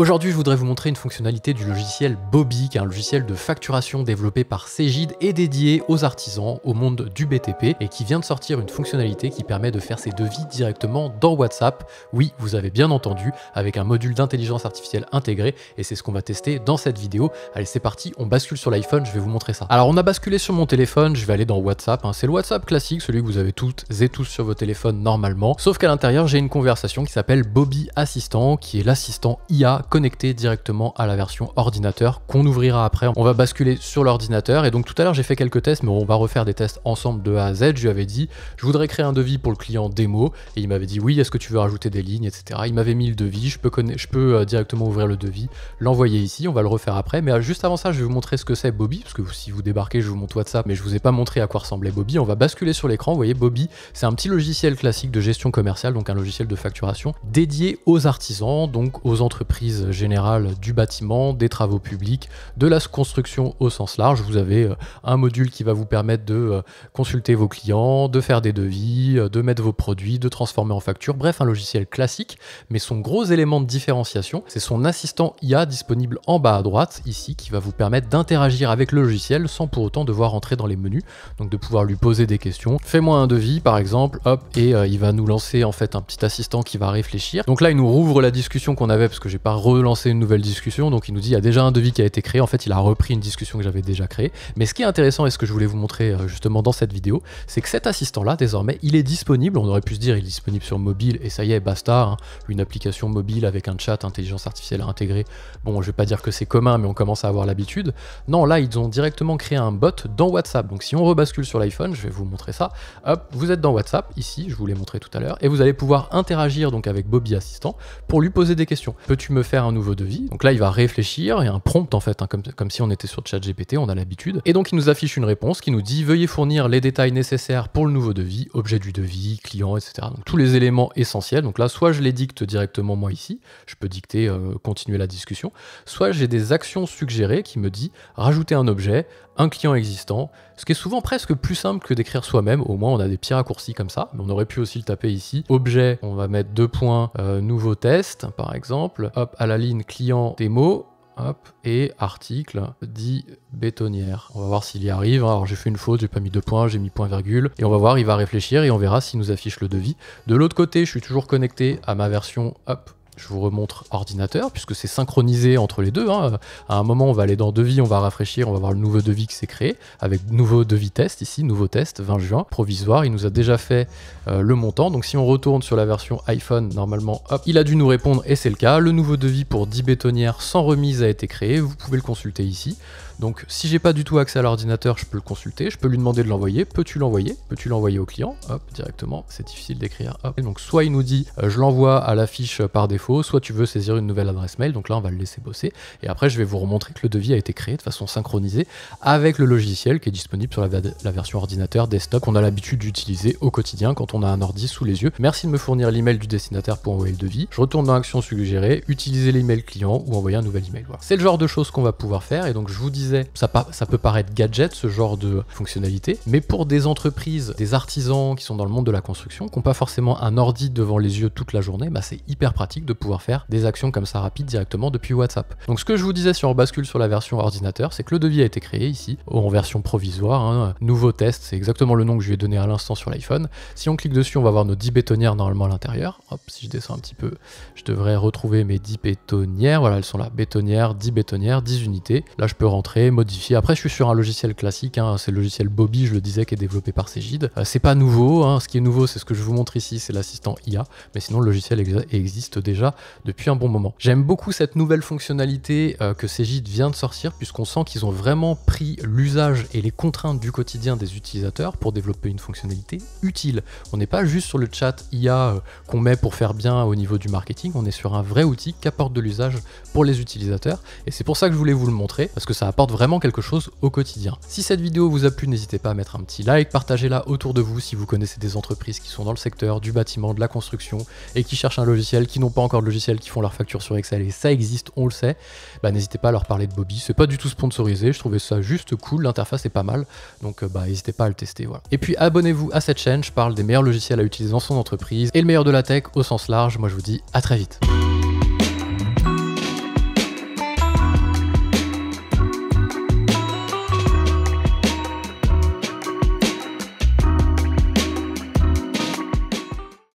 Aujourd'hui, je voudrais vous montrer une fonctionnalité du logiciel Bobby, qui est un logiciel de facturation développé par Cegid et dédié aux artisans, au monde du BTP, et qui vient de sortir une fonctionnalité qui permet de faire ses devis directement dans WhatsApp. Oui, vous avez bien entendu, avec un module d'intelligence artificielle intégré, et c'est ce qu'on va tester dans cette vidéo. Allez, c'est parti, on bascule sur l'iPhone, je vais vous montrer ça. Alors, on a basculé sur mon téléphone, je vais aller dans WhatsApp, c'est le WhatsApp classique, celui que vous avez toutes et tous sur vos téléphones normalement, sauf qu'à l'intérieur, j'ai une conversation qui s'appelle Bobby Assistant, qui est l'assistant IA connecté directement à la version ordinateur qu'on ouvrira après. On va basculer sur l'ordinateur et donc tout à l'heure j'ai fait quelques tests, mais on va refaire des tests ensemble de A à Z. Je lui avais dit je voudrais créer un devis pour le client démo et il m'avait dit oui, est-ce que tu veux rajouter des lignes, etc. Il m'avait mis le devis, je peux directement ouvrir le devis, l'envoyer ici, on va le refaire après, mais juste avant ça je vais vous montrer ce que c'est Bobby, parce que si vous débarquez je vous montre WhatsApp, mais je vous ai pas montré à quoi ressemblait Bobby. On va basculer sur l'écran, vous voyez Bobby, c'est un petit logiciel classique de gestion commerciale, donc un logiciel de facturation dédié aux artisans, donc aux entreprises générales du bâtiment, des travaux publics, de la construction au sens large. Vous avez un module qui va vous permettre de consulter vos clients, de faire des devis, de mettre vos produits, de transformer en facture, bref un logiciel classique, mais son gros élément de différenciation, c'est son assistant IA disponible en bas à droite, ici, qui va vous permettre d'interagir avec le logiciel sans pour autant devoir entrer dans les menus, donc de pouvoir lui poser des questions. Fais-moi un devis par exemple, hop, et il va nous lancer en fait un petit assistant qui va réfléchir. Donc là il nous rouvre la discussion qu'on avait, parce que j'ai pas relancé une nouvelle discussion, donc il nous dit il y a déjà un devis qui a été créé. En fait il a repris une discussion que j'avais déjà créée, mais ce qui est intéressant et ce que je voulais vous montrer justement dans cette vidéo, c'est que cet assistant là désormais il est disponible. On aurait pu se dire il est disponible sur mobile et ça y est basta, une application mobile avec un chat intelligence artificielle intégré, bon je vais pas dire que c'est commun mais on commence à avoir l'habitude. Non, là ils ont directement créé un bot dans WhatsApp, donc si on rebascule sur l'iPhone, je vais vous montrer ça, hop, vous êtes dans WhatsApp ici, je vous l'ai montré tout à l'heure, et vous allez pouvoir interagir donc avec Bobby Assistant pour lui poser des questions. Peux-tu me faire un nouveau devis? Donc là il va réfléchir, il y a un prompt en fait, comme si on était sur ChatGPT, on a l'habitude, et donc il nous affiche une réponse qui nous dit veuillez fournir les détails nécessaires pour le nouveau devis, objet du devis, client, etc. Donc tous les éléments essentiels. Donc là soit je les dicte directement moi ici, je peux dicter continuer la discussion, soit j'ai des actions suggérées qui me dit rajouter un objet, un client existant, ce qui est souvent presque plus simple que d'écrire soi-même. Au moins on a des petits raccourcis comme ça, mais on aurait pu aussi le taper ici. Objet, on va mettre 2 points, nouveau test par exemple, hop, à la ligne client démo, hop, et article dit bétonnière. On va voir s'il y arrive. Alors j'ai fait une faute, j'ai pas mis 2 points, j'ai mis point virgule, et on va voir, il va réfléchir et on verra s'il nous affiche le devis. De l'autre côté, je suis toujours connecté à ma version, hop, je vous remontre ordinateur, puisque c'est synchronisé entre les deux. À un moment, on va aller dans devis, on va rafraîchir, on va voir le nouveau devis qui s'est créé, avec nouveau devis test ici, nouveau test, 20 juin, provisoire. Il nous a déjà fait le montant. Donc si on retourne sur la version iPhone, normalement, hop, il a dû nous répondre et c'est le cas. Le nouveau devis pour 10 bétonnières sans remise a été créé. Vous pouvez le consulter ici. Donc si j'ai pas du tout accès à l'ordinateur, je peux le consulter, je peux lui demander de l'envoyer. Peux-tu l'envoyer? Peux-tu l'envoyer au client? Hop, directement, c'est difficile d'écrire. Hop. Et donc soit il nous dit je l'envoie à la fiche par défaut, soit tu veux saisir une nouvelle adresse mail. Donc là on va le laisser bosser. Et après je vais vous remontrer que le devis a été créé de façon synchronisée avec le logiciel qui est disponible sur la version ordinateur desktop qu'on a l'habitude d'utiliser au quotidien quand on a un ordi sous les yeux. Merci de me fournir l'email du destinataire pour envoyer le devis. Je retourne dans l'action suggérée, utiliser l'email client ou envoyer un nouvel email. Voilà. C'est le genre de choses qu'on va pouvoir faire. Et donc je vous disais, ça peut paraître gadget ce genre de fonctionnalité, mais pour des entreprises, des artisans qui sont dans le monde de la construction, qui n'ont pas forcément un ordi devant les yeux toute la journée, c'est hyper pratique de pouvoir faire des actions comme ça rapides directement depuis WhatsApp. Donc ce que je vous disais si on bascule sur la version ordinateur, c'est que le devis a été créé ici en version provisoire, nouveau test, c'est exactement le nom que je lui ai donné à l'instant sur l'iPhone. Si on clique dessus, on va voir nos 10 bétonnières normalement à l'intérieur. Hop, si je descends un petit peu, je devrais retrouver mes 10 bétonnières. Voilà, elles sont là, bétonnières, 10 unités. Là, je peux rentrer, modifier. Après, je suis sur un logiciel classique, c'est le logiciel Bobby, je le disais, qui est développé par Cegid. C'est pas nouveau, ce qui est nouveau, c'est ce que je vous montre ici, c'est l'assistant IA, mais sinon le logiciel existe déjà depuis un bon moment. J'aime beaucoup cette nouvelle fonctionnalité que Cegid vient de sortir, puisqu'on sent qu'ils ont vraiment pris l'usage et les contraintes du quotidien des utilisateurs pour développer une fonctionnalité utile. On n'est pas juste sur le chat IA qu'on met pour faire bien au niveau du marketing, on est sur un vrai outil qui apporte de l'usage pour les utilisateurs, et c'est pour ça que je voulais vous le montrer, parce que ça apporte vraiment quelque chose au quotidien. Si cette vidéo vous a plu, n'hésitez pas à mettre un petit like, partagez-la autour de vous si vous connaissez des entreprises qui sont dans le secteur du bâtiment, de la construction et qui cherchent un logiciel, qui n'ont pas encore de logiciel, qui font leur facture sur Excel, et ça existe, on le sait. N'hésitez pas à leur parler de Bobby, c'est pas du tout sponsorisé, je trouvais ça juste cool, l'interface est pas mal, donc n'hésitez pas à le tester, voilà. Et puis abonnez-vous à cette chaîne, je parle des meilleurs logiciels à utiliser dans son entreprise et le meilleur de la tech au sens large. Moi je vous dis à très vite.